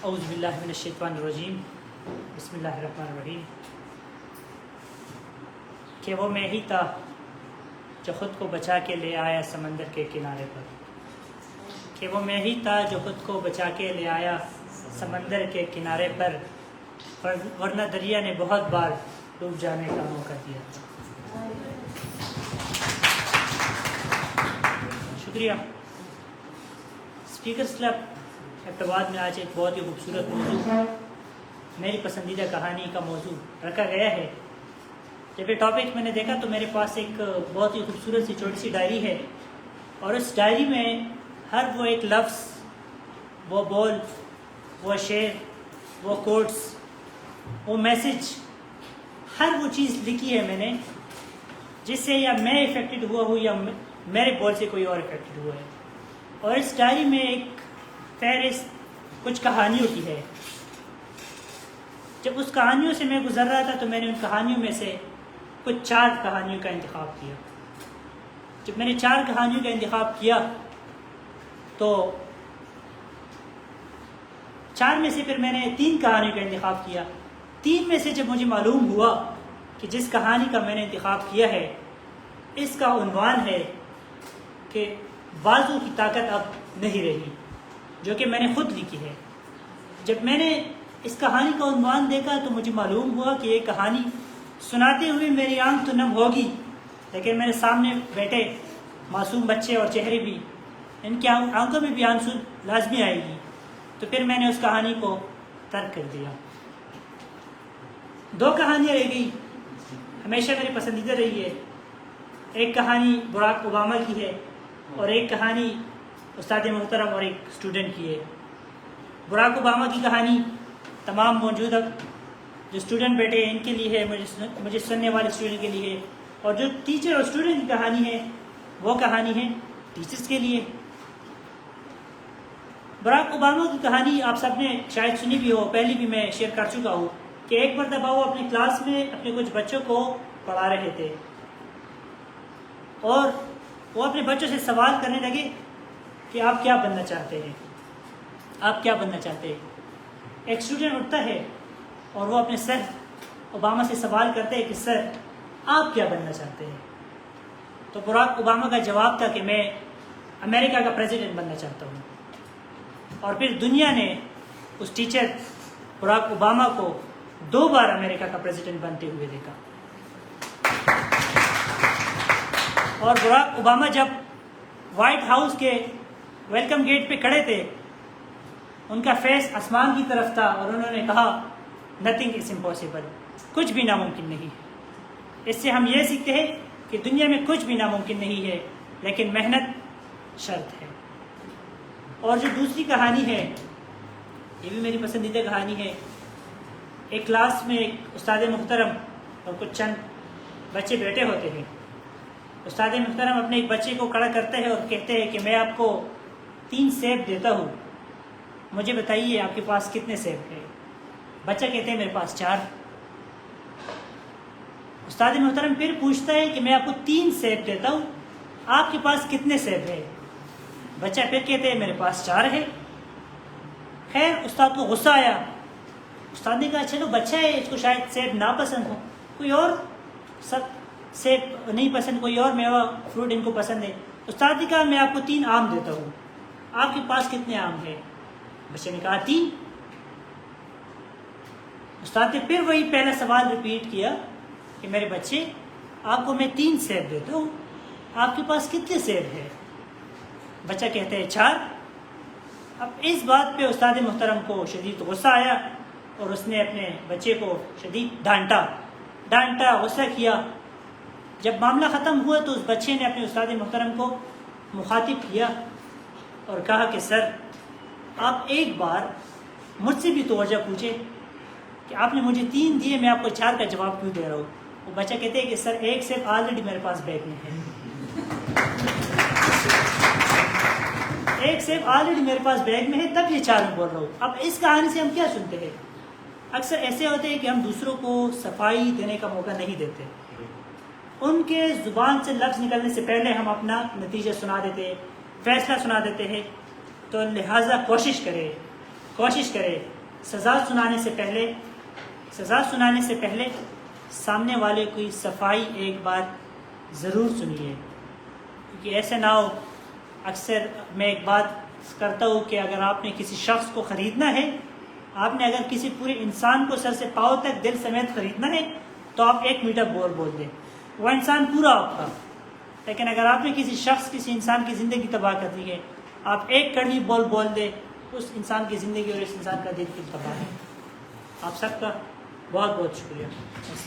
اعوذ باللہ من الشیطان الرجیم بسم اللہ الرحمن الرحیم کہ وہ میں ہی تھا جو خود کو بچا کے لے آیا سمندر کے کنارے پر، کہ وہ میں ہی تھا جو خود کو بچا کے لے آیا سمندر کے کنارے پر، ورنہ دریا نے بہت بار ڈوب جانے کا موقع دیا تھا۔ شکریہ۔ اسپیکرز کلب ایبٹ میں آج ایک بہت ہی خوبصورت موضوع، میری پسندیدہ کہانی کا موضوع رکھا گیا ہے۔ جب یہ ٹاپک میں نے دیکھا تو میرے پاس ایک بہت ہی خوبصورت سی چھوٹی سی ڈائری ہے، اور اس ڈائری میں ہر وہ ایک لفظ، وہ بول، وہ شعر، وہ کوٹس، وہ میسج، ہر وہ چیز لکھی ہے میں نے جس سے یا میں افیکٹڈ ہوا ہوں یا میرے بول سے کوئی اور افیکٹڈ ہوا ہے۔ اور اس ڈائری میں ایک فہرست کچھ کہانیوں کی ہے۔ جب اس کہانیوں سے میں گزر رہا تھا تو میں نے ان کہانیوں میں سے کچھ 4 کہانیوں کا انتخاب کیا۔ جب میں نے 4 کہانیوں کا انتخاب کیا تو 4 میں سے پھر میں نے 3 کہانیوں کا انتخاب کیا۔ 3 میں سے جب مجھے معلوم ہوا کہ جس کہانی کا میں نے انتخاب کیا ہے اس کا عنوان ہے کہ بازو کی طاقت اب نہیں رہی، جو کہ میں نے خود لکھی ہے۔ جب میں نے اس کہانی کا عنوان دیکھا تو مجھے معلوم ہوا کہ یہ کہانی سناتے ہوئے میری آنکھ تو نم ہوگی، لیکن میرے سامنے بیٹھے معصوم بچے اور چہرے بھی، ان کی آنکھوں میں بھی آنسو لازمی آئے گی، تو پھر میں نے اس کہانی کو ترک کر دیا۔ 2 کہانیاں رہ گئی، ہمیشہ میری پسندیدہ رہی ہے۔ ایک کہانی براک اوباما کی ہے اور ایک کہانی استاد محترم اور ایک اسٹوڈنٹ کی ہے۔ براک اوباما کی کہانی تمام موجودہ جو اسٹوڈنٹ بیٹھے ہیں ان کے لیے ہے، مجھے سننے والے اسٹوڈنٹ کے لیے ہے، اور جو ٹیچر اور اسٹوڈنٹ کی کہانی ہے وہ کہانی ہے ٹیچرز کے لیے۔ براک اوباما کی کہانی آپ سب نے شاید سنی بھی ہو، پہلی بھی میں شیئر کر چکا ہوں کہ ایک مرتبہ وہ اپنی کلاس میں اپنے کچھ بچوں کو پڑھا رہے تھے، اور وہ اپنے بچوں سے سوال کرنے لگے کہ آپ کیا بننا چاہتے ہیں، آپ کیا بننا چاہتے ہیں۔ ایک اسٹوڈنٹ اٹھتا ہے اور وہ اپنے سر اوباما سے سوال کرتے ہیں کہ سر آپ کیا بننا چاہتے ہیں۔ تو براک اوباما کا جواب تھا کہ میں امریکہ کا پریزیڈنٹ بننا چاہتا ہوں۔ اور پھر دنیا نے اس ٹیچر براک اوباما کو 2 بار امریکہ کا پریزیڈنٹ بنتے ہوئے دیکھا۔ اور براک اوباما جب وائٹ ہاؤس کے ویلکم گیٹ پہ کھڑے تھے، ان کا فیس آسمان کی طرف تھا اور انہوں نے کہا نتھنگ از امپاسبل، کچھ بھی ناممکن نہیں ہے۔ اس سے ہم یہ سیکھتے ہیں کہ دنیا میں کچھ بھی ناممکن نہیں ہے، لیکن محنت شرط ہے۔ اور جو دوسری کہانی ہے یہ بھی میری پسندیدہ کہانی ہے۔ ایک کلاس میں ایک استاد محترم اور کچھ چند بچے بیٹھے ہوتے ہیں۔ استاد محترم اپنے ایک بچے کو کھڑا کرتے ہیں اور کہتے ہیں کہ میں آپ کو 3 سیب دیتا ہوں، مجھے بتائیے آپ کے پاس کتنے سیب ہیں۔ بچہ کہتے ہیں میرے پاس 4۔ استاد محترم پھر پوچھتا ہے کہ میں آپ کو 3 سیب دیتا ہوں، آپ کے پاس کتنے سیب ہیں۔ بچہ پھر کہتے ہیں میرے پاس 4 ہے۔ خیر استاد کو غصہ آیا، استاد نے کہا چلو بچہ ہے، اس کو شاید سیب نا پسند ہو، کوئی اور سب سیب نہیں پسند، کوئی اور میوہ فروٹ ان کو پسند ہے۔ استاد نے کہا میں آپ کو 3 آم دیتا ہوں، آپ کے پاس کتنے آم ہیں۔ بچے نے کہا 3۔ استاد نے پھر وہی پہلا سوال ریپیٹ کیا کہ میرے بچے آپ کو میں 3 سیب دیتا ہوں، آپ کے پاس کتنے سیب ہیں۔ بچہ کہتے ہیں 4۔ اب اس بات پہ استاد محترم کو شدید غصہ آیا اور اس نے اپنے بچے کو شدید ڈانٹا، غصہ کیا۔ جب معاملہ ختم ہوا تو اس بچے نے اپنے استاد محترم کو مخاطب کیا اور کہا کہ سر آپ ایک بار مجھ سے بھی توجہ پوچھے کہ آپ نے مجھے 3 دیے، میں آپ کو 4 کا جواب کیوں دے رہا ہوں۔ وہ بچہ کہتے ہیں کہ سر ایک سیب آلریڈی میرے پاس بیگ میں ہے، ایک سیب آلریڈی میرے پاس بیگ میں ہے، تب یہ 4 میں بول رہا ہوں۔ اب اس کہانی سے ہم کیا سنتے ہیں؟ اکثر ایسے ہوتے ہیں کہ ہم دوسروں کو صفائی دینے کا موقع نہیں دیتے، ان کے زبان سے لفظ نکلنے سے پہلے ہم اپنا نتیجہ سنا دیتے، فیصلہ سنا دیتے ہیں۔ تو لہٰذا کوشش کوشش کرے سزا سنانے سے پہلے سامنے والے کی صفائی ایک بار ضرور سنیے، کیونکہ ایسے نہ ہو. اکثر میں ایک بات کرتا ہوں کہ اگر آپ نے کسی شخص کو خریدنا ہے، آپ نے اگر کسی پورے انسان کو سر سے پاؤں تک دل سمیت خریدنا ہے تو آپ 1 میٹر بول دیں، وہ انسان پورا آپ کا. لیکن اگر آپ نے کسی انسان کی زندگی تباہ کر دی ہے، آپ 1 کڑوی بول دیں، اس انسان کی زندگی اور اس انسان کا دل کی تباہ ہے. آپ سب کا بہت بہت شکریہ.